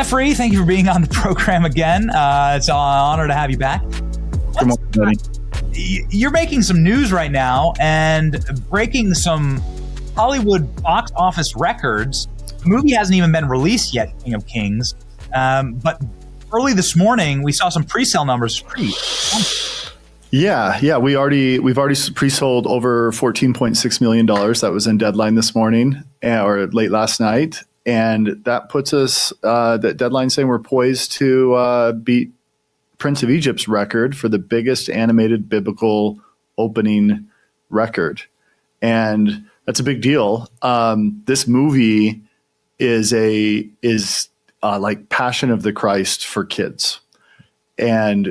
Jeffrey, thank you for being on the program again. It's an honor to have you back. Good morning, buddy. You're making some news right now and breaking some Hollywood box office records. The movie hasn't even been released yet, King of Kings. But early this morning, we saw some pre-sale numbers. Yeah. We've already pre-sold over $14.6 million. That was in Deadline this morning or late last night. And that puts us, that Deadline saying we're poised to beat Prince of Egypt's record for the biggest animated biblical opening record. And that's a big deal. This movie is like Passion of the Christ for kids. And,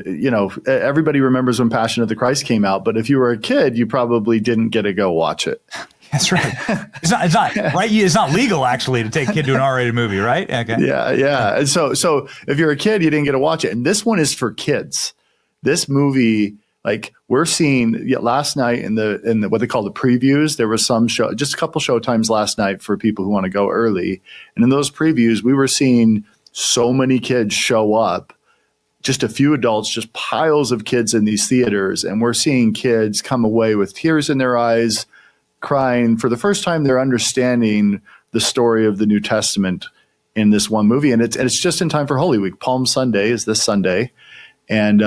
everybody remembers when Passion of the Christ came out, but if you were a kid, you probably didn't get to go watch it. That's right. It's not right. It's not legal actually to take a kid to an R-rated movie, right? Okay. Yeah. And so if you're a kid, you didn't get to watch it. And this one is for kids. This movie, like we're seeing last night in the what they call the previews, there was just a couple showtimes last night for people who want to go early. And in those previews, we were seeing so many kids show up, just a few adults, just piles of kids in these theaters. And we're seeing kids come away with tears in their eyes, crying. For the first time, they're understanding the story of the New Testament in this one movie. And it's just in time for Holy Week. Palm Sunday is this Sunday. And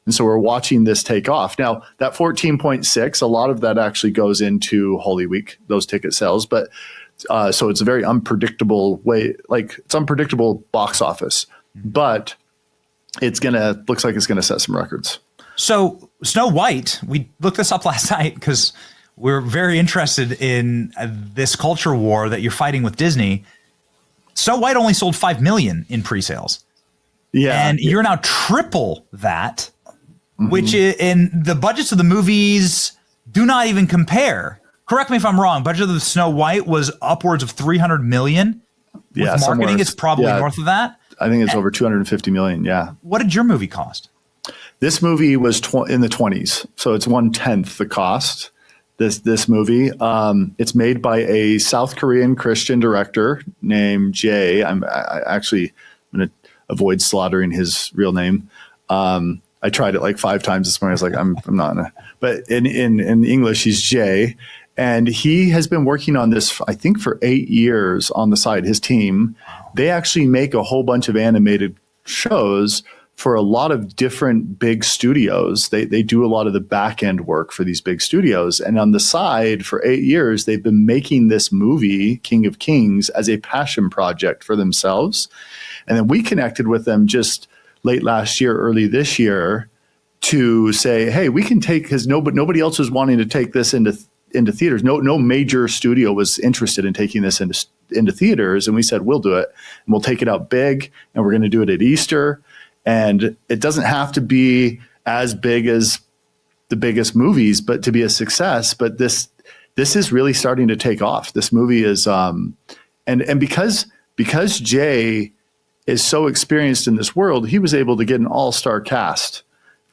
so we're watching this take off. Now, that 14.6, a lot of that actually goes into Holy Week, those ticket sales. But so it's a very unpredictable way, like it's unpredictable box office. But looks like it's going to set some records. So Snow White, we looked this up last night because we're very interested in this culture war that you're fighting with Disney. Snow White only sold 5 million in pre-sales. Yeah. And you're now triple that, which in the budgets of the movies do not even compare. Correct me if I'm wrong. Budget of the Snow White was upwards of 300 million. With marketing, it's probably north of that. I think it's over 250 million. Yeah. What did your movie cost? This movie was in the 20s. So it's 1/10 the cost. This movie, it's made by a South Korean Christian director named Jay. I'm going to avoid slaughtering his real name. I tried it like 5 times this morning. I was like, I'm not gonna. But in English, he's Jay, and he has been working on this, I think, for 8 years on the side. His team, they actually make a whole bunch of animated shows for a lot of different big studios. They do a lot of the back end work for these big studios. And on the side, for 8 years, they've been making this movie, King of Kings, as a passion project for themselves. And then we connected with them just late last year, early this year, to say, hey, we can take, because nobody else was wanting to take this into theaters. No major studio was interested in taking this into theaters. And we said, we'll do it. And we'll take it out big. And we're going to do it at Easter. And it doesn't have to be as big as the biggest movies, but to be a success. But this is really starting to take off. This movie is, and because Jay is so experienced in this world, he was able to get an all-star cast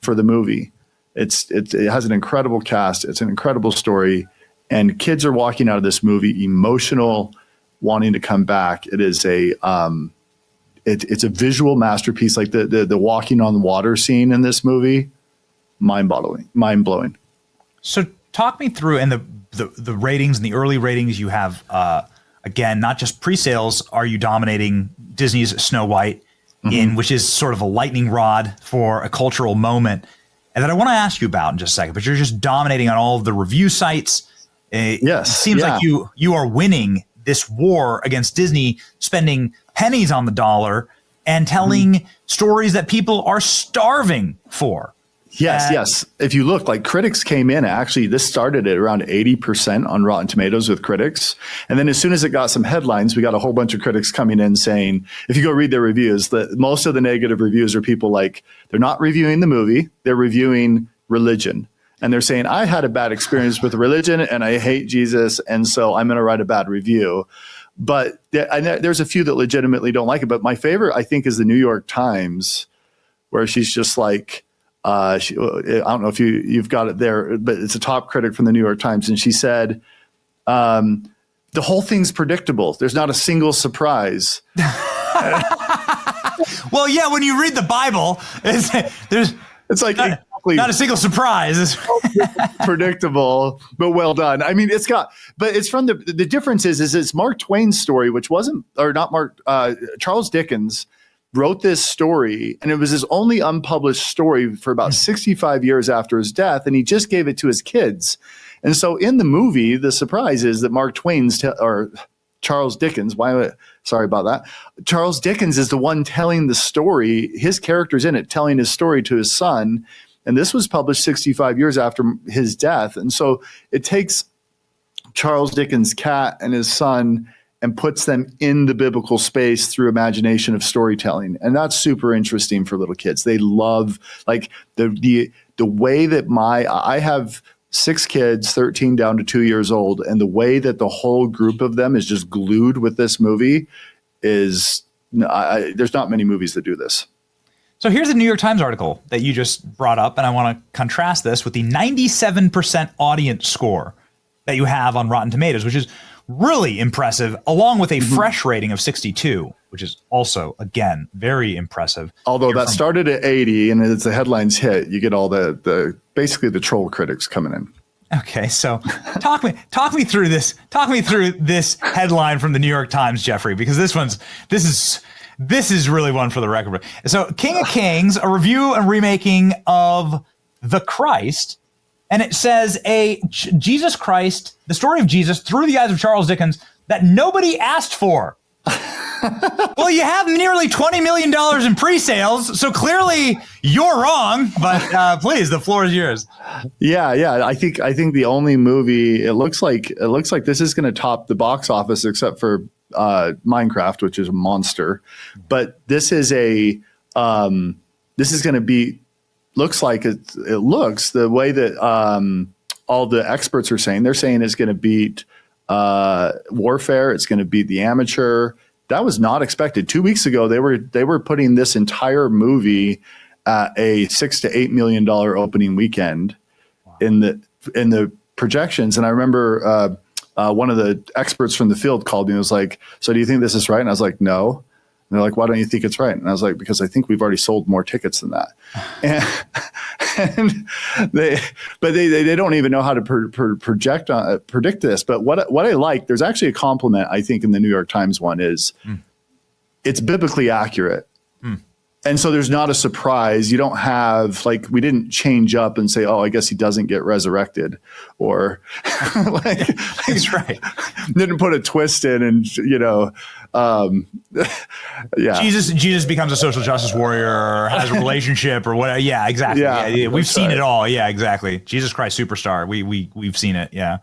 for the movie. It has an incredible cast. It's an incredible story, and kids are walking out of this movie emotional, wanting to come back. It is it's a visual masterpiece. Like the walking on the water scene in this movie, mind blowing. So talk me through, and the ratings and the early ratings you have. Again, not just pre-sales. Are you dominating Disney's Snow White, which is sort of a lightning rod for a cultural moment, and that I want to ask you about in just a second. But you're just dominating on all of the review sites. Yes, it seems like you are winning this war against Disney, spending pennies on the dollar and telling stories that people are starving for. Yes. If you look, like critics came in, actually, this started at around 80% on Rotten Tomatoes with critics. And then as soon as it got some headlines, we got a whole bunch of critics coming in saying, if you go read their reviews, that most of the negative reviews are people like, they're not reviewing the movie, they're reviewing religion. And they're saying, I had a bad experience with religion and I hate Jesus, and so I'm going to write a bad review. But there's a few that legitimately don't like it. But my favorite, I think, is the New York Times, where she's just like, I don't know if you've got it there, but it's a top critic from the New York Times. And she said, the whole thing's predictable. There's not a single surprise. Well, yeah, when you read the Bible, there's It's like exactly not a single surprise. predictable, but well done. I mean, but it's from the difference is it's Mark Twain's story, which wasn't, or not Mark, Charles Dickens wrote this story, and it was his only unpublished story for about 65 years after his death, and he just gave it to his kids. And so in the movie, the surprise is that Mark Twain's, or Charles Dickens, sorry about that. Charles Dickens is the one telling the story. His character's in it, telling his story to his son. And this was published 65 years after his death. And so it takes Charles Dickens' cat and his son and puts them in the biblical space through imagination of storytelling. And that's super interesting for little kids. They love, like, the way that I have 6 kids, 13 down to 2 years old, and the way that the whole group of them is just glued with this movie is, there's not many movies that do this. So here's a New York Times article that you just brought up, and I want to contrast this with the 97% audience score that you have on Rotten Tomatoes, which is really impressive, along with a fresh rating of 62, which is also, again, very impressive. Although that started at 80, and as the headlines hit, you get all the basically the troll critics coming in. Okay, so talk me through this. Talk me through this headline from the New York Times, Jeffrey, because this is really one for the record. So, King of Kings, a review and remaking of The Christ. And it says Jesus Christ, the story of Jesus through the eyes of Charles Dickens that nobody asked for. Well, you have nearly $20 million in pre-sales, so clearly you're wrong. But please, the floor is yours. Yeah. I think the only movie it looks like this is going to top the box office, except for Minecraft, which is a monster. But this is going to be. Looks like it looks the way that all the experts are saying. They're saying it's going to beat Warfare. It's going to beat The Amateur. That was not expected. 2 weeks ago, they were putting this entire movie at a $6 to $8 million opening weekend. Wow. in the projections. And I remember one of the experts from the field called me and was like, "So do you think this is right?" And I was like, "No." And they're like, "Why don't you think it's right?" And I was like, "Because I think we've already sold more tickets than that." And they don't even know how to predict this. But what I like, there's actually a compliment I think in the New York Times one is it's biblically accurate. And so there's not a surprise. You don't have, like, we didn't change up and say, "Oh, I guess he doesn't get resurrected," or That's right. Didn't put a twist in, and yeah. Jesus becomes a social justice warrior, or has a relationship, or whatever. Yeah, exactly. Yeah, we've seen it all. Yeah, exactly. Jesus Christ Superstar. We've seen it. Yeah.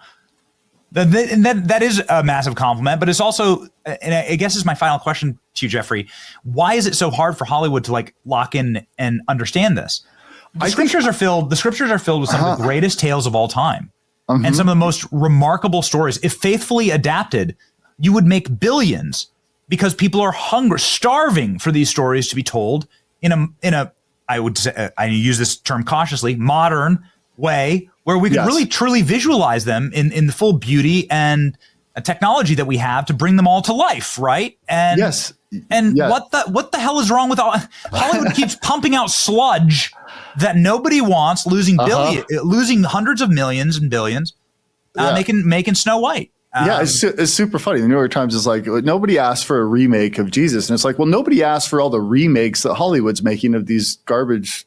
That is a massive compliment, but it's also, and I guess is my final question to you, Jeffrey. Why is it so hard for Hollywood to lock in and understand this? The scriptures are filled with some of the greatest tales of all time, and some of the most remarkable stories. If faithfully adapted, you would make billions because people are starving for these stories to be told in a I would say, I use this term cautiously, modern way, where we can really truly visualize them in the full beauty and technology that we have to bring them all to life, right? And what the hell is wrong with Hollywood? Keeps pumping out sludge that nobody wants, losing hundreds of millions and billions, making Snow White. It's super funny. The New York Times is like, nobody asked for a remake of Jesus, and it's like, well, nobody asked for all the remakes that Hollywood's making of these garbage,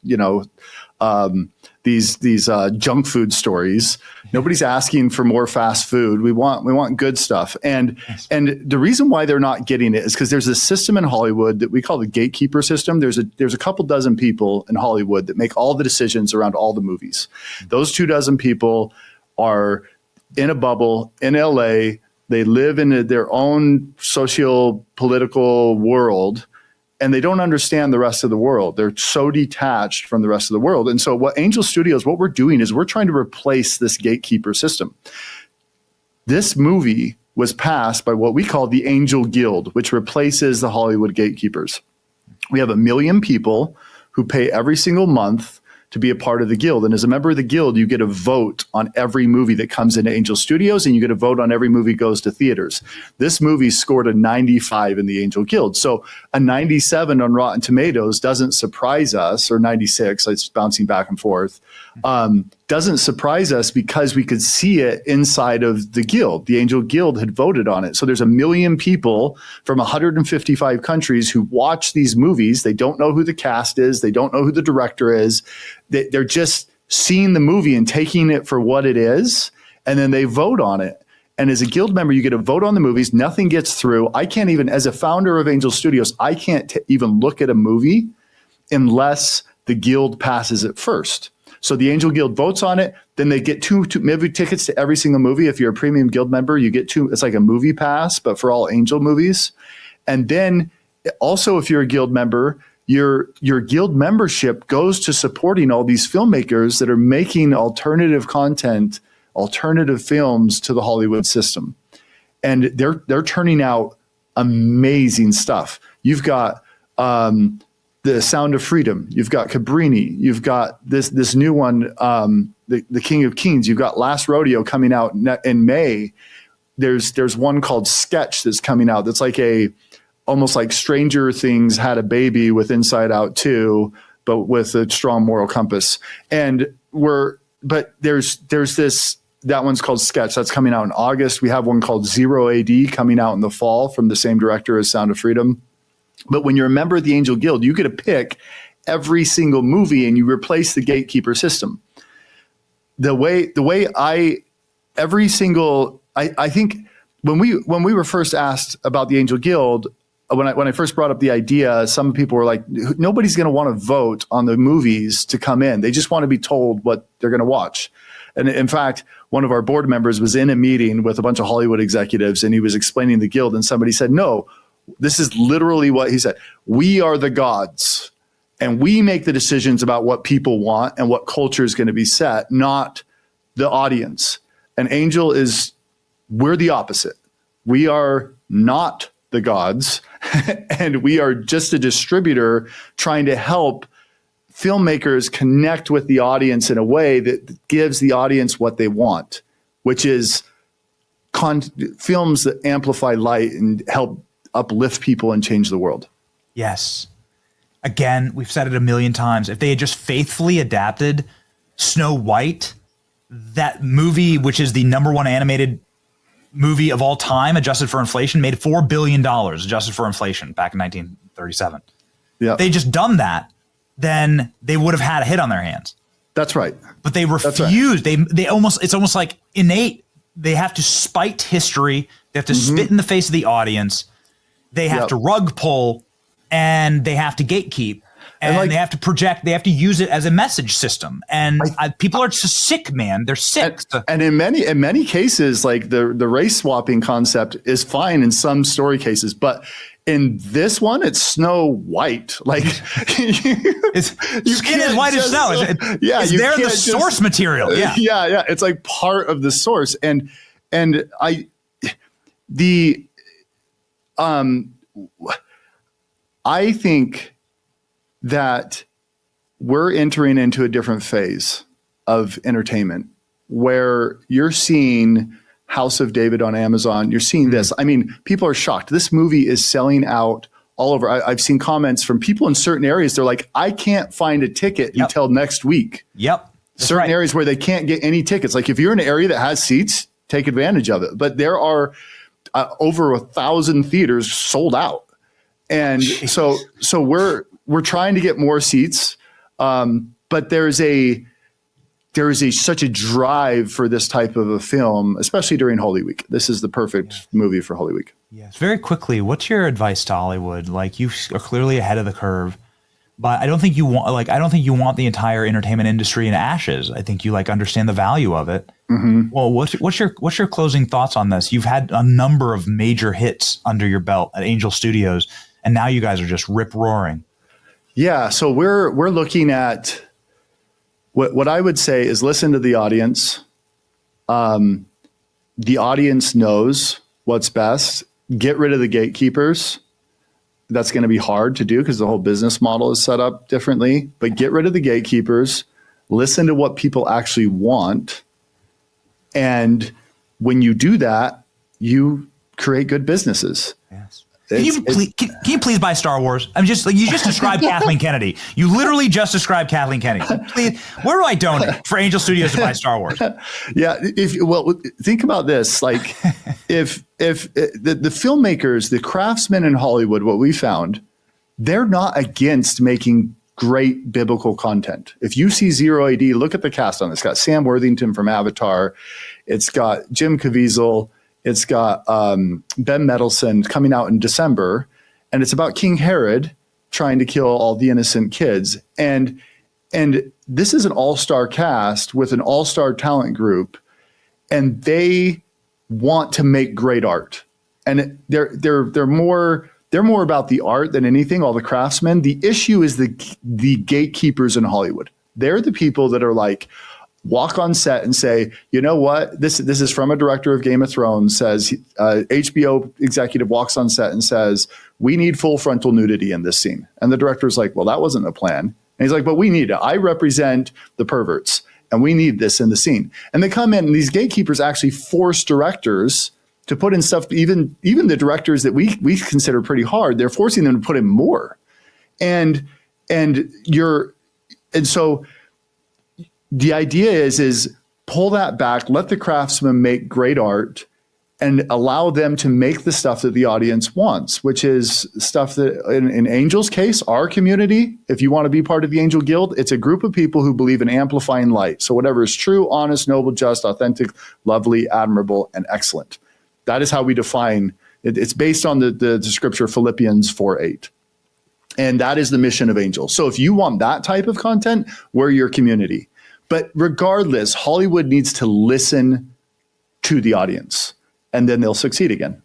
these junk food stories. Nobody's asking for more fast food. We want good stuff. And the reason why they're not getting it is because there's a system in Hollywood that we call the gatekeeper system. There's a couple dozen people in Hollywood that make all the decisions around all the movies. Those 24 people are in a bubble in LA. They live in their own socio-political world, and they don't understand the rest of the world. They're so detached from the rest of the world. And so what Angel Studios, what we're doing is we're trying to replace this gatekeeper system. This movie was passed by what we call the Angel Guild, which replaces the Hollywood gatekeepers. We have 1 million people who pay every single month to be a part of the guild. And as a member of the guild, you get a vote on every movie that comes into Angel Studios, and you get a vote on every movie goes to theaters. This movie scored a 95 in the Angel Guild. So a 97 on Rotten Tomatoes doesn't surprise us, or 96, it's bouncing back and forth, doesn't surprise us because we could see it inside of the guild. The Angel Guild had voted on it. So there's 1 million people from 155 countries who watch these movies. They don't know who the cast is. They don't know who the director is. They're just seeing the movie and taking it for what it is, and then they vote on it. And as a guild member, you get a vote on the movies. Nothing gets through. I can't even, as a founder of Angel Studios, I can't even look at a movie unless the guild passes it first. So the Angel Guild votes on it. Then they get two movie tickets to every single movie. If you're a premium guild member, you get two. It's like a movie pass, but for all Angel movies. And then also, if you're a guild member, your guild membership goes to supporting all these filmmakers that are making alternative content, alternative films to the Hollywood system. And they're turning out amazing stuff. You've got The Sound of Freedom. You've got Cabrini. You've got this new one, the King of Kings. You've got Last Rodeo coming out in May. There's one called Sketch that's coming out. That's like almost like Stranger Things had a baby with Inside Out 2, but with a strong moral compass. But there's this. That one's called Sketch. That's coming out in August. We have one called Zero AD coming out in the fall from the same director as Sound of Freedom. But when you're a member of the Angel Guild, you get to pick every single movie and you replace the gatekeeper system. I think when we were first asked about the Angel Guild, when I first brought up the idea, some people were like, nobody's going to want to vote on the movies to come in. They just want to be told what they're going to watch. And in fact, one of our board members was in a meeting with a bunch of Hollywood executives, and he was explaining the guild, and somebody said, no, this is literally what he said. We are the gods, and we make the decisions about what people want and what culture is going to be set, not the audience. And Angel we're the opposite. We are not the gods, and we are just a distributor trying to help filmmakers connect with the audience in a way that gives the audience what they want, which is films that amplify light and help uplift people and change the world. Yes. Again, we've said it a million times. If they had just faithfully adapted Snow White, that movie, which is the #1 animated movie of all time, adjusted for inflation, made $4 billion adjusted for inflation back in 1937. Yeah. They just done that, then they would have had a hit on their hands. That's right. But they refused. Right. It's almost like innate. They have to spite history. They have to spit in the face of the audience. They have to rug pull, and they have to gatekeep, and they have to project. They have to use it as a message system. And people are just sick, man. They're sick. And in many cases, like the race swapping concept is fine in some story cases, but in this one, it's Snow White. Like skin is white as snow. It's there the source material. Yeah, yeah. It's like part of the source, I think that we're entering into a different phase of entertainment where you're seeing House of David on Amazon. You're seeing this. I mean, people are shocked. This movie is selling out all over. I've seen comments from people in certain areas. They're like, I can't find a ticket until next week. Yep. Certain areas where they can't get any tickets. Like if you're in an area that has seats, take advantage of it. But there are over 1,000 theaters sold out. And so we're trying to get more seats. But there's such a drive for this type of a film, especially during Holy Week. This is the perfect movie for Holy Week. Yes. Very quickly, what's your advice to Hollywood? Like, you are clearly ahead of the curve, but I don't think you want the entire entertainment industry in ashes. I think you understand the value of it. Mm-hmm. Well, what's your closing thoughts on this? You've had a number of major hits under your belt at Angel Studios, and now you guys are just rip roaring. Yeah. So we're looking at what I would say is listen to the audience. The audience knows what's best. Get rid of the gatekeepers. That's going to be hard to do because the whole business model is set up differently, but get rid of the gatekeepers. listen to what people actually want. And when you do that, you create good businesses. Yes. Can you please buy Star Wars? I'm just like, you just described Kathleen Kennedy. You literally just described Kathleen Kennedy. Please, where do I donate for Angel Studios to buy Star Wars? Yeah. Think about this. Like if the filmmakers, the craftsmen in Hollywood, what we found, they're not against making great biblical content. If you see Zero AD, look at the cast on this. It's got Sam Worthington from Avatar. It's got Jim Caviezel. It's got Ben Mendelsohn coming out in December, and it's about King Herod trying to kill all the innocent kids. And this is an all-star cast with an all-star talent group, and they want to make great art. And they're more about the art than anything. All the craftsmen. The issue is the gatekeepers in Hollywood. They're the people that are like, walk on set and say, you know what, this is from a director of Game of Thrones, says HBO executive walks on set and says, we need full frontal nudity in this scene. And the director's like, well, that wasn't the plan. And he's like, but we need it. I represent the perverts and we need this in the scene. And they come in, and these gatekeepers actually force directors to put in stuff, even the directors that we consider pretty hard, they're forcing them to put in more. And so the idea is pull that back, let the craftsmen make great art, and allow them to make the stuff that the audience wants, which is stuff that in Angel's case, our community, if you want to be part of the Angel Guild, it's a group of people who believe in amplifying light. So whatever is true, honest, noble, just, authentic, lovely, admirable, and excellent. That is how we define it. It's based on the scripture Philippians 4:8. And that is the mission of Angel. So if you want that type of content, we're your community. But regardless, Hollywood needs to listen to the audience, and then they'll succeed again.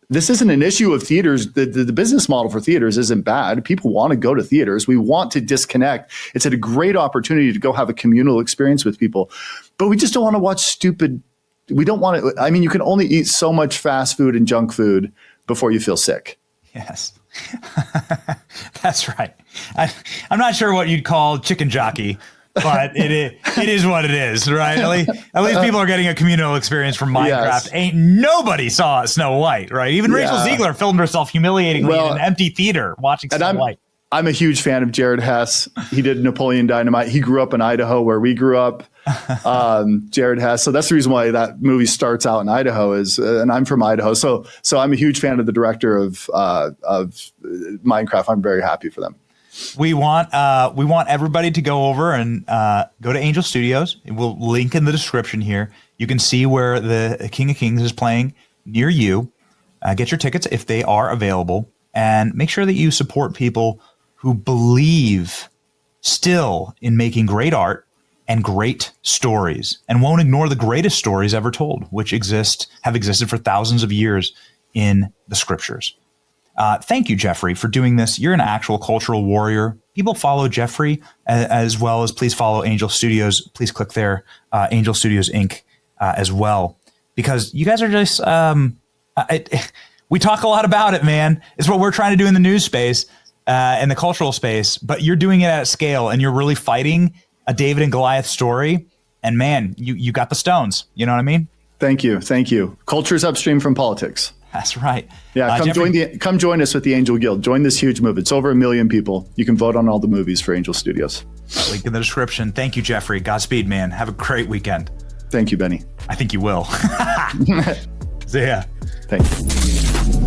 This isn't an issue of theaters. The business model for theaters isn't bad. People want to go to theaters. We want to disconnect. It's a great opportunity to go have a communal experience with people. But we just don't want to watch stupid. We don't want to. I mean, you can only eat so much fast food and junk food before you feel sick. Yes. That's right. I'm not sure what you'd call chicken jockey, but it is what it is, right? At least people are getting a communal experience from Minecraft. Yes. Ain't nobody saw Snow White, right? Even Rachel Ziegler filmed herself humiliatingly in an empty theater watching Snow White. I'm a huge fan of Jared Hess. He did Napoleon Dynamite. He grew up in Idaho, where we grew up. Jared Hess. So that's the reason why that movie starts out in Idaho and I'm from Idaho. So I'm a huge fan of the director of Minecraft. I'm very happy for them. We want everybody to go over and go to Angel Studios. We'll link in the description here. You can see where the King of Kings is playing near you. Get your tickets if they are available, and make sure that you support people who believe still in making great art and great stories, and won't ignore the greatest stories ever told, which have existed for thousands of years in the scriptures. Thank you, Jeffrey, for doing this. You're an actual cultural warrior. People follow Jeffrey as well as please follow Angel Studios. Please click there, Angel Studios Inc. As well, because you guys are just, we talk a lot about it, man. It's what we're trying to do in the news space, in the cultural space, but you're doing it at a scale, and you're really fighting a David and Goliath story. And man, you got the stones. You know what I mean? Thank you. Thank you. Culture's upstream from politics. That's right. Yeah, come join us with the Angel Guild. Join this huge move. It's over 1 million people. You can vote on all the movies for Angel Studios. Link in the description. Thank you, Jeffrey. Godspeed, man. Have a great weekend. Thank you, Benny. I think you will. See ya. Thank you.